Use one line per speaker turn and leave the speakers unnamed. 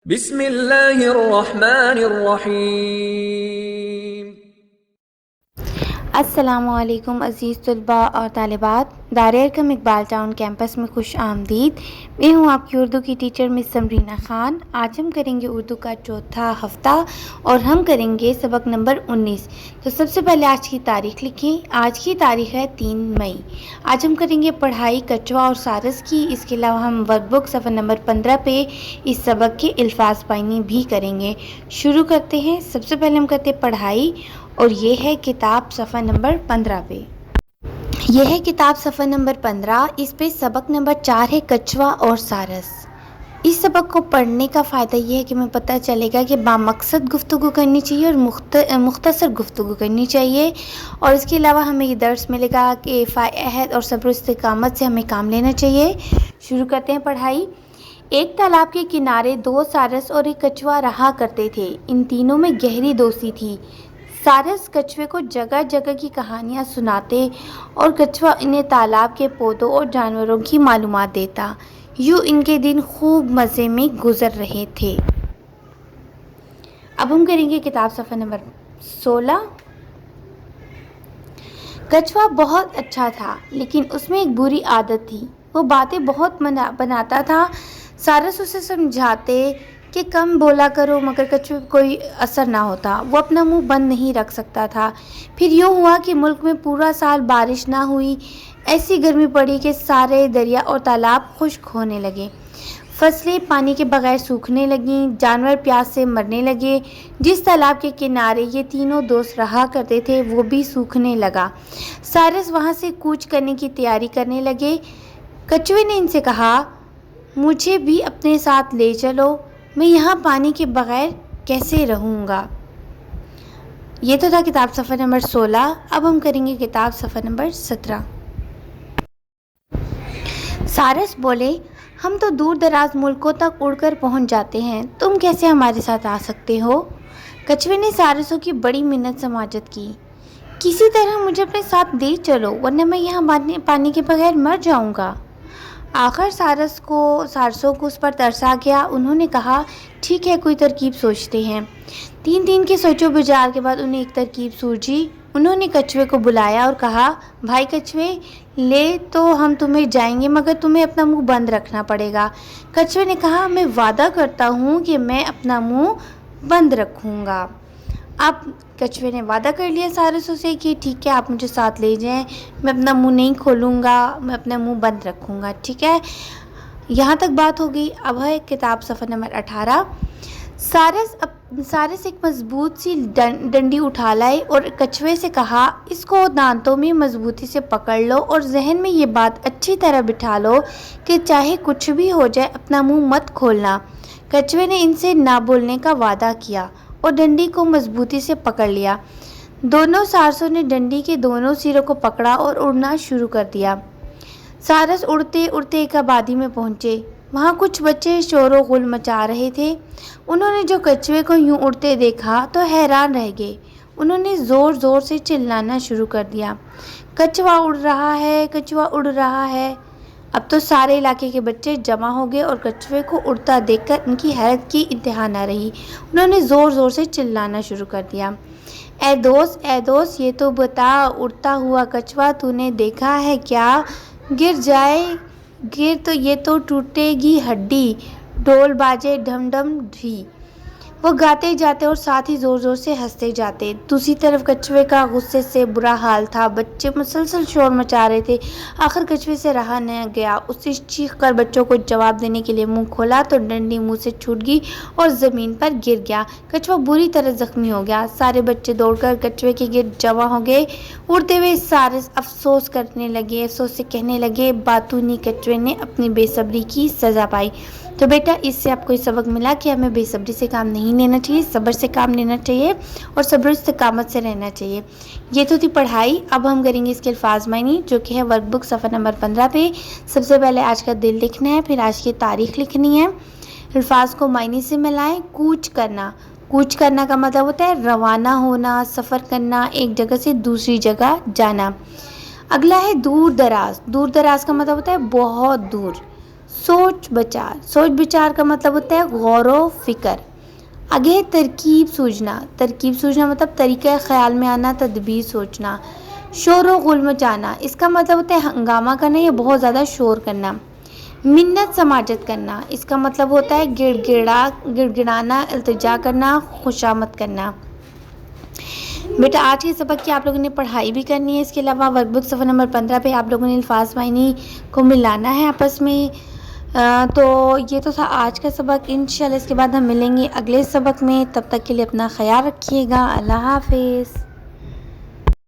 بسم اللہ الرحمن الرحیم۔
السلام علیکم عزیز طلباء اور طالبات، دار ارقم اقبال ٹاؤن کیمپس میں خوش آمدید۔ میں ہوں آپ کی اردو کی ٹیچر مس سمرینہ خان۔ آج ہم کریں گے اردو کا چوتھا ہفتہ اور ہم کریں گے سبق نمبر 19۔ تو سب سے پہلے آج کی تاریخ لکھیں۔ آج کی تاریخ ہے 3 مئی۔ آج ہم کریں گے پڑھائی کچوا اور سارس کی۔ اس کے علاوہ ہم ورک بک صفحہ نمبر 15 پہ اس سبق کے الفاظ پائنی بھی کریں گے۔ شروع کرتے ہیں۔ سب سے پہلے ہم کرتے ہیں پڑھائی، اور یہ ہے کتاب صفحہ نمبر 15 پہ۔ یہ ہے کتاب صفحہ نمبر 15۔ اس پہ سبق نمبر 4 ہے کچوا اور سارس۔ اس سبق کو پڑھنے کا فائدہ یہ ہے کہ ہمیں پتہ چلے گا کہ بامقصد گفتگو کرنی چاہیے اور مختصر گفتگو کرنی چاہیے، اور اس کے علاوہ ہمیں یہ درس ملے گا کہ عہد اور صبر و استقامت سے ہمیں کام لینا چاہیے۔ شروع کرتے ہیں پڑھائی۔ ایک تالاب کے کنارے 2 سارس اور ایک کچوا رہا کرتے تھے۔ ان تینوں میں گہری دوستی تھی۔ سارس کچھوے کو جگہ جگہ کی کہانیاں سناتے اور کچھوا انہیں تالاب کے پودوں اور جانوروں کی معلومات دیتا۔ یوں ان کے دن خوب مزے میں گزر رہے تھے۔ اب ہم کریں گے کتاب صفحہ نمبر 16۔ کچھوا بہت اچھا تھا، لیکن اس میں ایک بری عادت تھی۔ وہ باتیں بہت بناتا تھا۔ سارس اسے سمجھاتے کہ کم بولا کرو، مگر کچھوے کو کوئی اثر نہ ہوتا۔ وہ اپنا منہ بند نہیں رکھ سکتا تھا۔ پھر یوں ہوا کہ ملک میں پورا سال بارش نہ ہوئی۔ ایسی گرمی پڑی کہ سارے دریا اور تالاب خشک ہونے لگے۔ فصلیں پانی کے بغیر سوکھنے لگیں، جانور پیاس سے مرنے لگے۔ جس تالاب کے کنارے یہ تینوں دوست رہا کرتے تھے وہ بھی سوکھنے لگا۔ سارس وہاں سے کوچ کرنے کی تیاری کرنے لگے۔ کچھوے نے ان سے کہا، مجھے بھی اپنے ساتھ لے چلو، میں یہاں پانی کے بغیر کیسے رہوں گا۔ یہ تو تھا کتاب صفحہ نمبر 16۔ اب ہم کریں گے کتاب صفحہ نمبر 17۔ سارس بولے، ہم تو دور دراز ملکوں تک اڑ کر پہنچ جاتے ہیں، تم کیسے ہمارے ساتھ آ سکتے ہو؟ کچھوے نے سارسوں کی بڑی منت سماجت کی۔ کسی طرح مجھے اپنے ساتھ لے چلو، ورنہ میں یہاں پانی کے بغیر مر جاؤں گا۔ آخر سارسوں کو اس پر ترس آ گیا۔ انہوں نے کہا، ٹھیک ہے، کوئی ترکیب سوچتے ہیں۔ 3 دن کے سوچ و بچار کے بعد انہیں ایک ترکیب سوجھی۔ انہوں نے کچھوے کو بلایا اور کہا، بھائی کچھوے، لے تو ہم تمہیں جائیں گے، مگر تمہیں اپنا منہ بند رکھنا پڑے گا۔ کچھوے نے کہا، میں وعدہ کرتا ہوں کہ میں اپنا منہ بند رکھوں گا۔ اب کچھوے نے وعدہ کر لیا سارسوں سے کہ ٹھیک ہے، آپ مجھے ساتھ لے جائیں، میں اپنا منہ نہیں کھولوں گا، میں اپنا منہ بند رکھوں گا، ٹھیک ہے۔ یہاں تک بات ہو گئی۔ اب ہے کتاب صفحہ نمبر 18۔ سارس ایک مضبوط سی ڈنڈی اٹھا لائے اور کچھوے سے کہا، اس کو دانتوں میں مضبوطی سے پکڑ لو اور ذہن میں یہ بات اچھی طرح بٹھا لو کہ چاہے کچھ بھی ہو جائے اپنا منہ مت کھولنا۔ کچھوے نے ان سے نہ بولنے کا وعدہ کیا اور ڈنڈی کو مضبوطی سے پکڑ لیا۔ دونوں سارسوں نے ڈنڈی کے دونوں سروں کو پکڑا اور اڑنا شروع کر دیا۔ سارس اڑتے اڑتے ایک آبادی میں پہنچے۔ وہاں کچھ بچے شور و غل مچا رہے تھے۔ انہوں نے جو کچھوے کو یوں اڑتے دیکھا تو حیران رہ گئے۔ انہوں نے زور زور سے چلانا شروع کر دیا، کچھوا اڑ رہا ہے، کچھوا اڑ رہا ہے۔ اب تو سارے علاقے کے بچے جمع ہو گئے اور کچھوے کو اڑتا دیکھ کر ان کی حیرت کی انتہا نہ رہی۔ انہوں نے زور زور سے چلانا شروع کر دیا، اے دوست، اے دوست، یہ تو بتا، اڑتا ہوا کچھوا تو نے دیکھا ہے کیا؟ گر تو یہ تو ٹوٹے گی ہڈی، ڈھول باجے ڈھم ڈھم ڈھی۔ وہ گاتے جاتے اور ساتھ ہی زور زور سے ہنستے جاتے۔ دوسری طرف کچھوے کا غصے سے برا حال تھا۔ بچے مسلسل شور مچا رہے تھے۔ آخر کچھوے سے رہا نہ گیا۔ اس نے چیخ کر بچوں کو جواب دینے کے لیے منہ کھولا تو ڈنڈی منہ سے چھوٹ گئی اور زمین پر گر گیا۔ کچھوا بری طرح زخمی ہو گیا۔ سارے بچے دوڑ کر کچھوے کے گرد جمع ہو گئے۔ اڑتے ہوئے سارس افسوس کرنے لگے، افسوس سے کہنے لگے، باتونی کچھوے نے اپنی بے صبری کی سزا پائی۔ تو بیٹا، اس سے آپ کو یہ سبق ملا کہ ہمیں بے صبری سے کام نہیں لینا چاہیے، صبر سے کام لینا چاہیے اور صبر و استقامت سے رہنا چاہیے۔ یہ تو تھی پڑھائی۔ اب ہم کریں گے اس کے الفاظ معنی، جو کہ ہے ورک بک صفحہ نمبر 15 پہ۔ سب سے پہلے آج کا دن لکھنا ہے، پھر آج کی تاریخ لکھنی ہے۔ الفاظ کو معنی سے ملائیں۔ کوچ کرنا، کوچ کرنا کا مطلب ہوتا ہے روانہ ہونا، سفر کرنا، ایک جگہ سے دوسری جگہ جانا۔ اگلا ہے دور دراز، دور دراز کا مطلب ہوتا ہے بہت دور۔ سوچ بچار کا مطلب ہوتا ہے غور و فکر. آگے ترکیب سوچنا مطلب طریقہ خیال میں آنا، تدبیر سوچنا. شور و غل مچانا، اس کا مطلب ہوتا ہے ہنگامہ کرنا یا بہت زیادہ شور کرنا. منت سماجت کرنا، اس کا مطلب ہوتا ہے گڑ گڑانا، التجا کرنا، خوشامد کرنا. بیٹا آج کے سبق کی آپ لوگوں نے پڑھائی بھی کرنی ہے. اس کے علاوہ ورک بک صفحہ نمبر 15 پہ آپ لوگوں نے الفاظ معنی کو ملانا ہے آپس میں. تو یہ تو تھا آج کا سبق. انشاءاللہ اس کے بعد ہم ملیں گے اگلے سبق میں. تب تک کے لیے اپنا خیال رکھیے گا. اللہ حافظ.